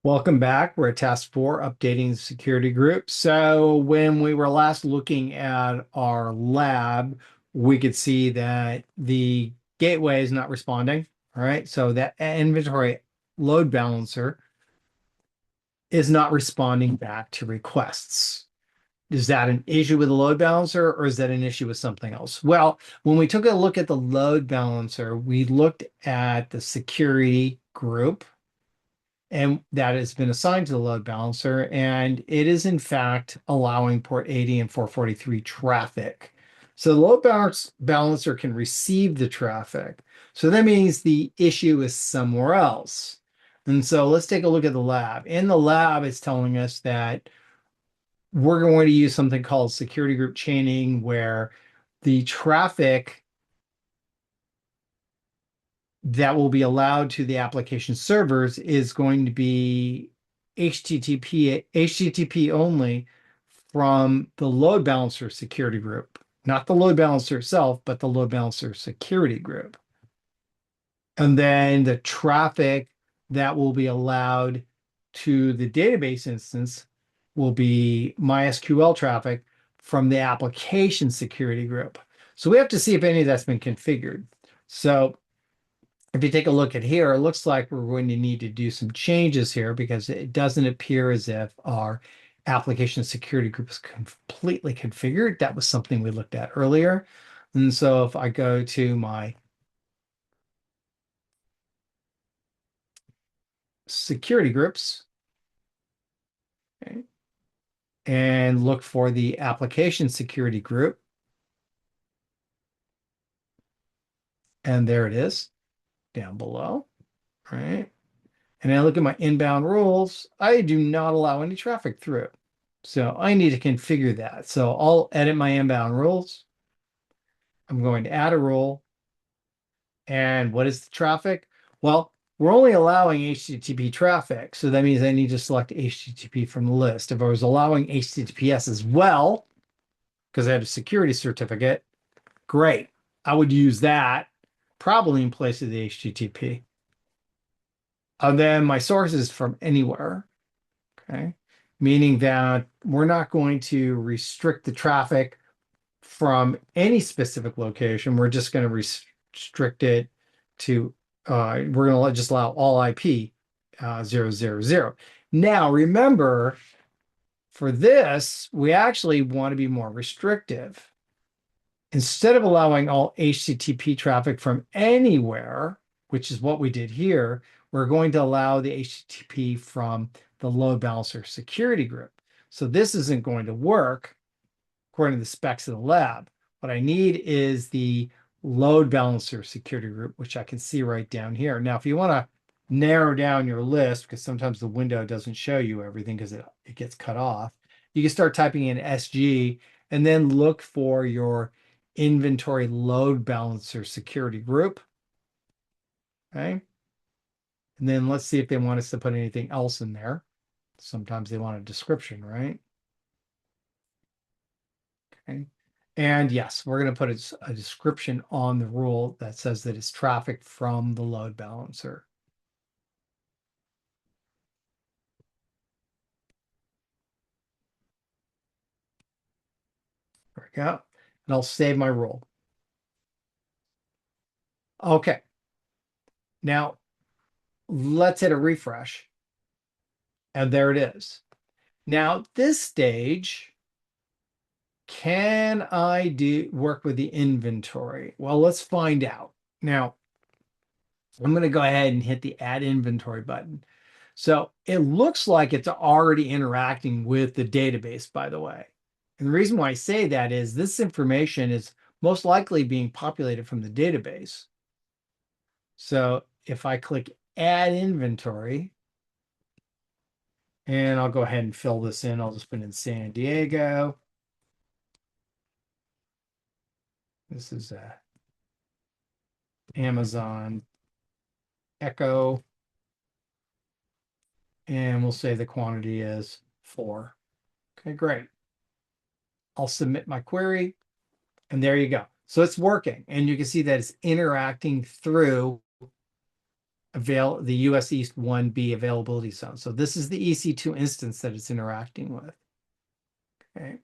Welcome back. We're at task 4, updating the security group. So when we were last looking at our lab, we could see that the gateway is not responding. All right. So that inventory load balancer is not responding back to requests. Is that an issue with the load balancer or is that an issue with something else? Well, when we took a look at the load balancer, we looked at the security group and that has been assigned to the load balancer, and it is in fact allowing port 80 and 443 traffic. So the balancer can receive the traffic. So that means the issue is somewhere else. And so let's take a look at the lab. In the lab, it's telling us that we're going to use something called security group chaining, where the traffic that will be allowed to the application servers is going to be HTTP only from the load balancer security group, not the load balancer itself, but the load balancer security group. And then the traffic that will be allowed to the database instance will be MySQL traffic from the application security group. So we have to see if any of that's been configured. So if you take a look at here, it looks like we're going to need to do some changes here because it doesn't appear as if our application security group is completely configured. That was something we looked at earlier. And so if I go to my security groups, okay, and look for the application security group, and there it is down below, right? And I look at my inbound rules, I do not allow any traffic through. So I need to configure that. So I'll edit my inbound rules. I'm going to add a rule. And what is the traffic? Well, we're only allowing HTTP traffic. So that means I need to select HTTP from the list. If I was allowing HTTPS as well, because I have a security certificate, great. I would use that probably in place of the HTTP. And then my source is from anywhere. Okay. Meaning that we're not going to restrict the traffic from any specific location. We're just going to restrict it to, we're going to just allow all IP 000. Now, remember, for this, we actually want to be more restrictive. Instead of allowing all HTTP traffic from anywhere, which is what we did here, we're going to allow the HTTP from the load balancer security group. So this isn't going to work according to the specs of the lab. What I need is the load balancer security group, which I can see right down here. Now, if you want to narrow down your list, because sometimes the window doesn't show you everything because it gets cut off, you can start typing in SG and then look for your inventory load balancer security group. Okay. And then let's see if they want us to put anything else in there. Sometimes they want a description, right? Okay. And yes, we're going to put a description on the rule that says that it's traffic from the load balancer. There we go. And I'll save my rule. Okay. Now let's hit a refresh. And there it is. Now at this stage, can I work with the inventory? Well, let's find out. Now, I'm going to go ahead and hit the add inventory button. So it looks like it's already interacting with the database, by the way. And the reason why I say that is this information is most likely being populated from the database. So if I click add inventory, and I'll go ahead and fill this in, I'll just put in San Diego. This is Amazon Echo. And we'll say the quantity is 4. Okay, great. I'll submit my query, and there you go. So it's working, and you can see that it's interacting through the US East 1B availability zone. So this is the EC2 instance that it's interacting with. Okay.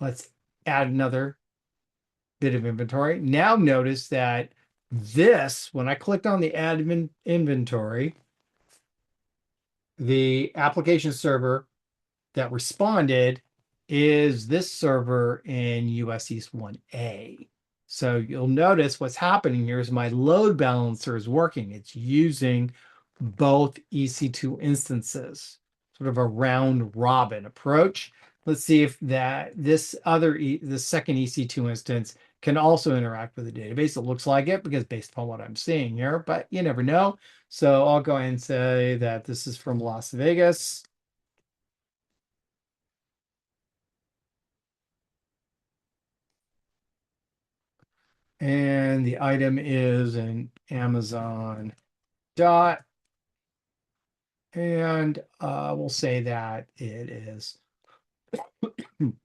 Let's add another bit of inventory. Now notice that when I clicked on the add inventory, the application server that responded is this server in US East 1A. So you'll notice what's happening here is my load balancer is working. It's using both EC2 instances, sort of a round robin approach. Let's see if the second EC2 instance can also interact with the database. It looks like it because based upon what I'm seeing here, but you never know. So I'll go ahead and say that this is from Las Vegas. And the item is an Amazon dot. And we'll say that it is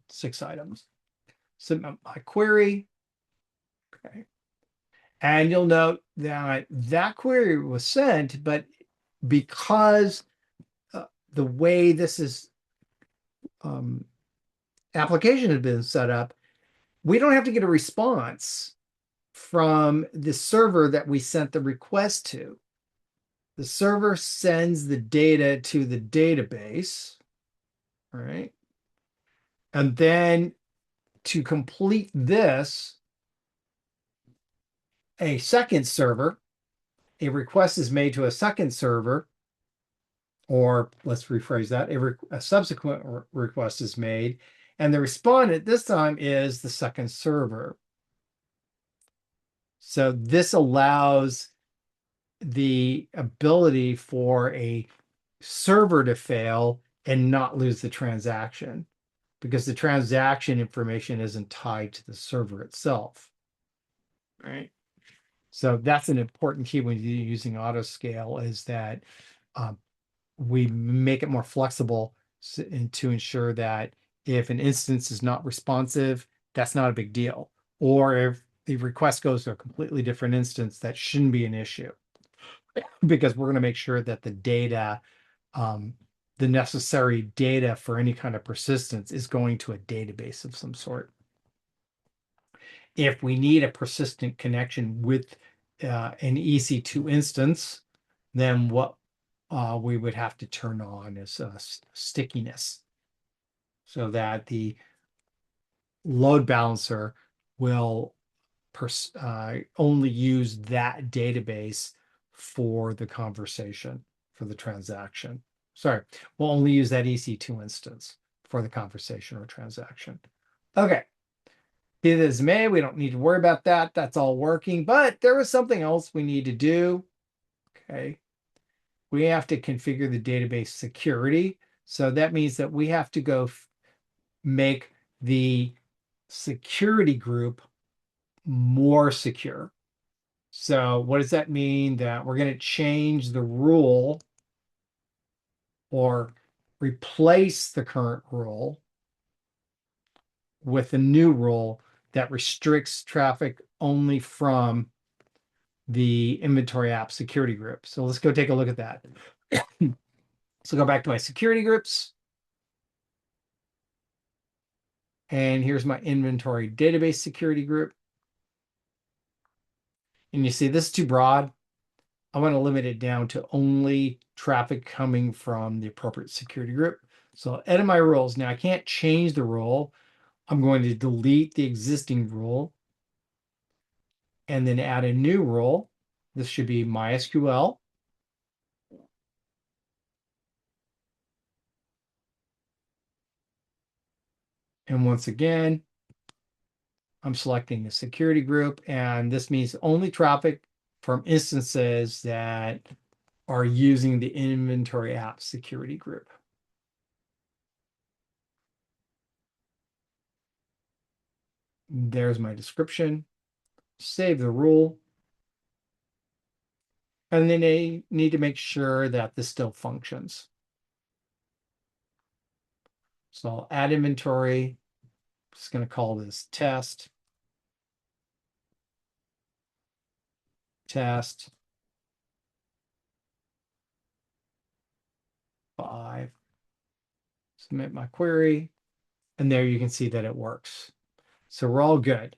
6 items. Submit my query. Okay. And you'll note that that query was sent, but because the way this is application has been set up, we don't have to get a response from the server that we sent the request to. The server sends the data to the database, right? And then to complete this, a request is made to a second server, or let's rephrase that, a subsequent request is made, and the respondent this time is the second server. So this allows the ability for a server to fail and not lose the transaction, because the transaction information isn't tied to the server itself, right? So that's an important key when you're using autoscale, is that we make it more flexible to ensure that if an instance is not responsive, that's not a big deal. Or if the request goes to a completely different instance, that shouldn't be an issue, because we're going to make sure that the data, the necessary data for any kind of persistence is going to a database of some sort. If we need a persistent connection with an EC2 instance, then what we would have to turn on is stickiness, so that the load balancer will only use that database for the conversation, for the transaction. Sorry, we'll only use that EC2 instance for the conversation or transaction. Okay. Be that as may, we don't need to worry about that. That's all working, but there is something else we need to do. Okay. We have to configure the database security. So that means that we have to go make the security group more secure. So what does that mean? That we're going to change the rule or replace the current rule with a new rule that restricts traffic only from the inventory app security group. So let's go take a look at that. So go back to my security groups. And here's my inventory database security group. And you see this is too broad. I want to limit it down to only traffic coming from the appropriate security group. So I'll edit my rules. Now I can't change the rule. I'm going to delete the existing rule and then add a new rule. This should be MySQL. And once again, I'm selecting the security group, and this means only traffic from instances that are using the inventory app security group. There's my description. Save the rule. And then they need to make sure that this still functions. So I'll add inventory. Just going to call this test. Submit my query, and there you can see that it works. So we're all good.